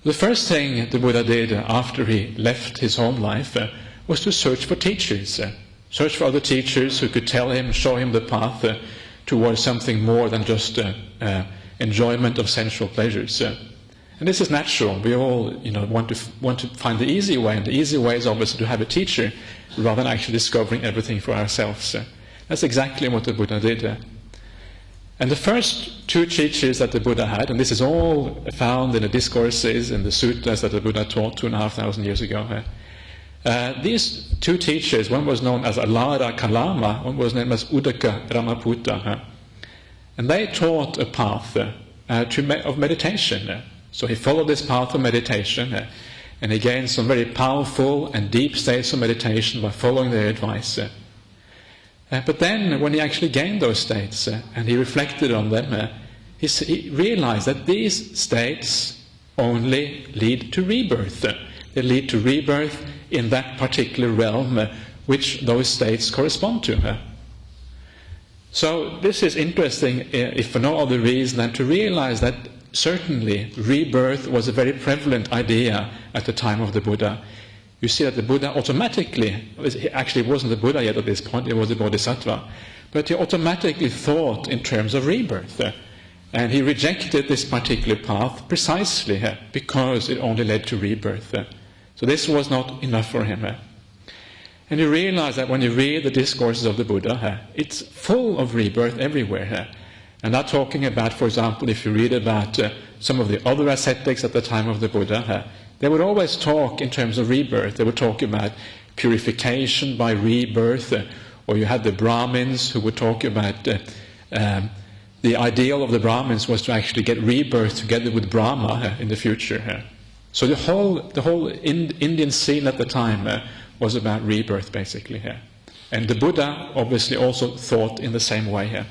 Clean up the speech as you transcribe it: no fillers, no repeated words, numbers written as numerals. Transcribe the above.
The first thing the Buddha did after he left his home life was to search for teachers, search for other teachers who could tell him, show him the path towards something more than just enjoyment of sensual pleasures. And this is natural. We all, want to find the easy way, and the easy way is obviously to have a teacher rather than actually discovering everything for ourselves. That's exactly what the Buddha did. And the first two teachers that the Buddha had, and this is all found in the discourses and the suttas that the Buddha taught 2,500 years ago. These two teachers, one was known as Alara Kalama, one was named as Uddaka Ramaputta. And they taught a path of meditation. So he followed this path of meditation, and he gained some very powerful and deep states of meditation by following their advice. But then, when he actually gained those states, and he reflected on them, he realized that these states only lead to rebirth. They lead to rebirth in that particular realm which those states correspond to. So this is interesting, if for no other reason than to realize that certainly rebirth was a very prevalent idea at the time of the Buddha. You see that the Buddha automatically, actually it wasn't the Buddha yet at this point, it was a Bodhisattva, but he automatically thought in terms of rebirth. And he rejected this particular path precisely because it only led to rebirth. So this was not enough for him. And you realize that when you read the discourses of the Buddha, it's full of rebirth everywhere. And not talking about, for example, if you read about some of the other ascetics at the time of the Buddha, they would always talk in terms of rebirth. They would talk about purification by rebirth, or you had the Brahmins who would talk about the ideal of the Brahmins was to actually get rebirth together with Brahma in the future. So the whole Indian scene at the time was about rebirth, basically. And the Buddha obviously also thought in the same way.